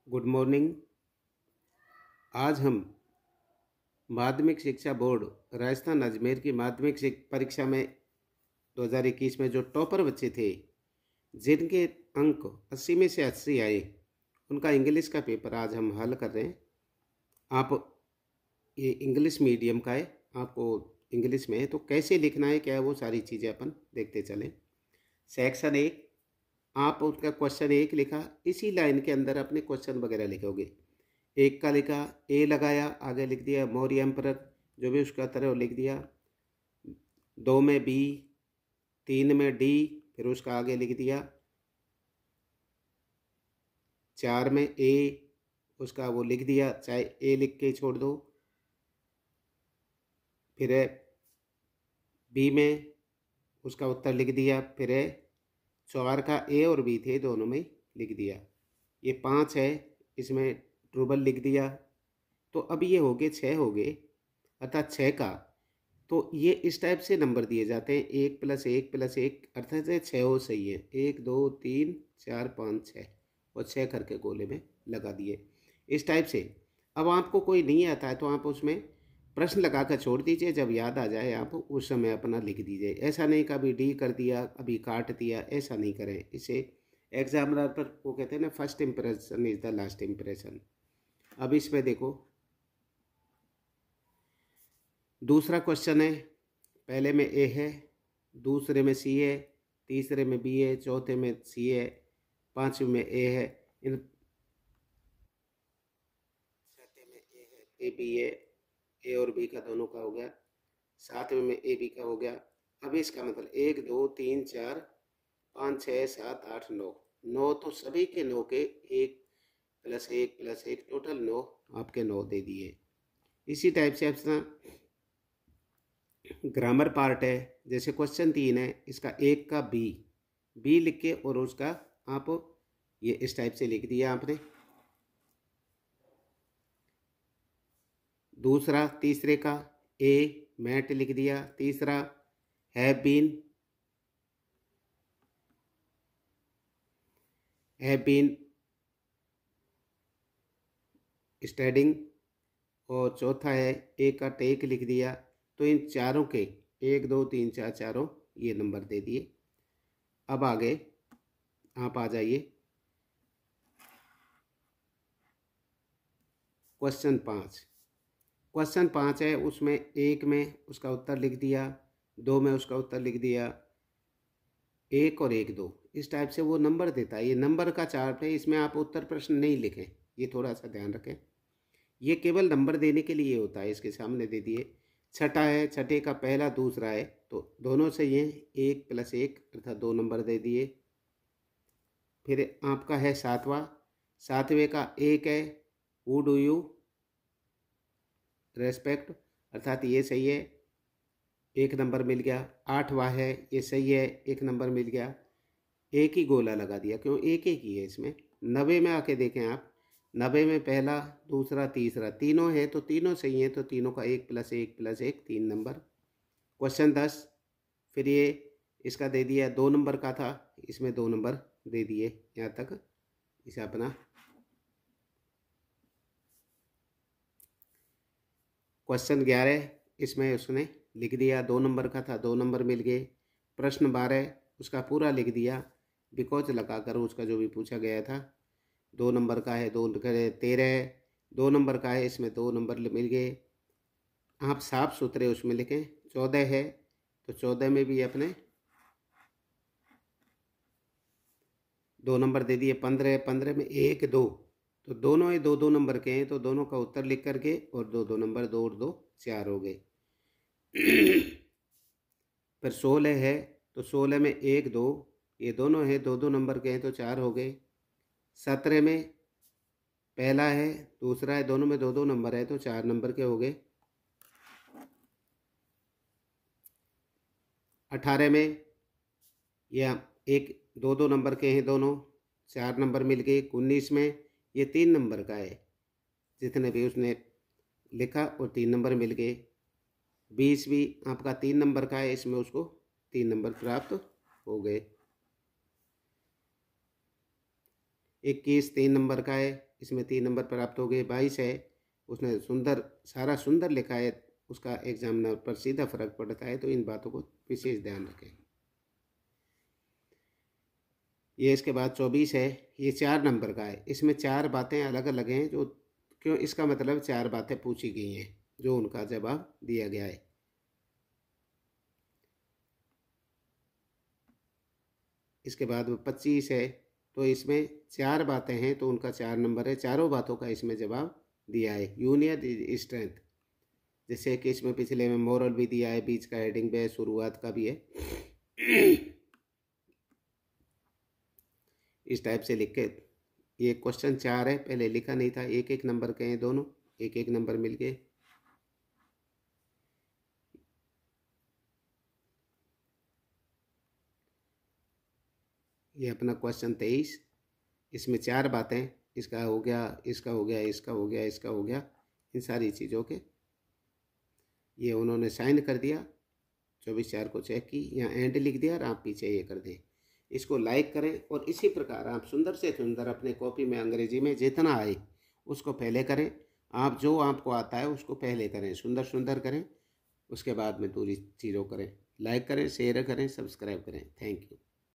Good morning. आज हम माध्यमिक शिक्षा बोर्ड राजस्थान अजमेर की माध्यमिक परीक्षा में 2021 में जो टॉपर बच्चे थे, जिनके अंक 80 में से 80 आए, उनका इंग्लिश का पेपर आज हम हल कर रहे हैं। आप ये इंग्लिश मीडियम का है, आपको इंग्लिश में है तो कैसे लिखना है, क्या है, वो सारी चीज़ें अपन देखते चलें। सेक्शन 1, आप उसका क्वेश्चन 1 लिखा, इसी लाइन के अंदर अपने क्वेश्चन वगैरह लिखोगे। 1 का लिखा, ए लगाया, आगे लिख दिया मौर्य एम्परर, जो भी उसका तरह वो लिख दिया। 2 में बी, 3 में डी, फिर उसका आगे लिख दिया। 4 में ए, उसका वो लिख दिया, चाहे ए लिख के छोड़ दो। फिर है बी में, उसका उत्तर लिख दिया। फिर है 4 का ए और बी थे, दोनों में लिख दिया। ये 5 है, इसमें ट्रूबल लिख दिया। तो अब ये हो गए 6 हो गए, अर्थात 6 का तो ये इस टाइप से नंबर दिए जाते हैं, 1 + 1 + 1, अर्थात 6 हो सही है। 1 2 3 4 5 6 और 6 करके गोले में लगा दिए इस टाइप से। अब आपको कोई नहीं आता है तो आप उसमें प्रश्न लगा कर छोड़ दीजिए, जब याद आ जाए आप उस समय अपना लिख दीजिए। ऐसा नहीं कभी डी कर दिया, अभी काट दिया, ऐसा नहीं करें। इसे एग्जामिनर पर वो कहते हैं ना, first impression is the last impression. अब इसमें देखो, दूसरा क्वेश्चन है, पहले में ए है, दूसरे में सी है, तीसरे में बी है, चौथे में सी है, पांचवें में ए है, इन छठे में ए है, ए बी है, ए और बी का दोनों का हो गया। सातवें में ए बी का हो गया। अब इसका मतलब 1 2 3 4 5 6 7 8 9, 9 तो सभी के 9 के 1 + 1 + 1 टोटल 9, आपके 9 दे दिए। इसी टाइप से अपना ग्रामर पार्ट है, जैसे क्वेश्चन 3 है, इसका 1 का बी, बी लिख के और उसका आप ये इस टाइप से लिख दिया आपने। दूसरा तीसरे का ए मैट लिख दिया। तीसरा हैव बीन स्टडिंग, और चौथा है ए का टेक लिख दिया। तो इन चारों के 1 2 3 4 चारों ये नंबर दे दिए। अब आगे आप आ जाइए क्वेश्चन 5। क्वेश्चन 5 है, उसमें 1 में उसका उत्तर लिख दिया, 2 में उसका उत्तर लिख दिया, 1 और 1 2 इस टाइप से वो नंबर देता है। ये नंबर का चार्ट है, इसमें आप उत्तर प्रश्न नहीं लिखें, ये थोड़ा सा ध्यान रखें। ये केवल नंबर देने के लिए होता है, इसके सामने दे दिए। छठा है, छठे का पहला दूसरा है तो दोनों सही हैं, 1 + 1 अर्थात 2 नंबर दे दिए। फिर आपका है सातवां, सातवें का 1 है, हु डू यू रेस्पेक्ट, अर्थात ये सही है, 1 नंबर मिल गया। आठवां है, ये सही है, 1 नंबर मिल गया। एक ही गोला लगा दिया, क्यों, एक एक ही है इसमें। 90 में आके देखें आप, 90 में पहला दूसरा तीसरा तीनों है तो तीनों सही हैं, तो तीनों का 1 + 1 + 1 3 नंबर। क्वेश्चन 10, फिर ये इसका दे दिया, 2 नंबर का था, इसमें 2 नंबर दे दिए। यहाँ तक इसे अपना क्वेश्चन 11, इसमें उसने लिख दिया, 2 नंबर का था, 2 नंबर मिल गए। प्रश्न 12, उसका पूरा लिख दिया, बिकॉज लगाकर उसका जो भी पूछा गया था। 2 नंबर का है, 2 13 है, 2 नंबर का है, इसमें 2 नंबर मिल गए। आप साफ सुथरे उसमें लिखें। 14 है तो 14 में भी अपने 2 नंबर दे दिए। 15 है, 15 में 1 2 तो दोनों ही 2 2 नंबर के हैं, तो दोनों का उत्तर लिख करके और 2 2 नंबर, 2 और 2 4 हो गए। फिर 16 है तो 16 में 1 2, ये दोनों हैं 2 2 नंबर के हैं, तो 4 हो गए। 17 में पहला है दूसरा है, दोनों में 2 2 नंबर है, तो 4 नंबर के हो गए। 18 में यह 1 2 2 नंबर के हैं दोनों, 4 नंबर मिल गए। 19 में ये 3 नंबर का है, जितने भी उसने लिखा और 3 नंबर मिल गए। 20 भी आपका 3 नंबर का है, इसमें उसको 3 नंबर प्राप्त हो गए। 21 3 नंबर का है, इसमें 3 नंबर प्राप्त हो गए। 22 है, उसने सुंदर सारा सुंदर लिखा है, उसका एग्जामिनर पर सीधा फर्क पड़ता है, तो इन बातों को विशेष ध्यान रखें। ये इसके बाद 24 है, ये 4 नंबर का है, इसमें 4 बातें अलग अलग हैं, जो क्यों इसका मतलब 4 बातें पूछी गई हैं जो उनका जवाब दिया गया है। इसके बाद 25 है, तो इसमें 4 बातें हैं, तो उनका 4 नंबर है, चारों बातों का इसमें जवाब दिया है। यूनियन इज स्ट्रेंथ, जैसे कि इसमें पिछले में मोरल भी दिया है, बीच का हेडिंग भी है, शुरुआत का भी है। इस टाइप से लिख के, ये क्वेश्चन 4 है, पहले लिखा नहीं था, एक एक नंबर के हैं दोनों, एक एक नंबर मिल गए। ये अपना क्वेश्चन 23, इसमें 4 बातें, इसका हो गया, इसका हो गया, इसका हो गया, इसका हो गया, इन सारी चीज़ों के ये उन्होंने साइन कर दिया। 24/4 को चेक की, यहाँ एंड लिख दिया और आप पीछे ये कर दें। इसको लाइक करें और इसी प्रकार आप सुंदर से सुंदर अपने कॉपी में अंग्रेजी में जितना आए उसको पहले करें। आप जो आपको आता है उसको पहले करें, सुंदर सुंदर करें, उसके बाद में दूसरी चीज़ों करें। लाइक करें, शेयर करें, सब्सक्राइब करें। Thank you.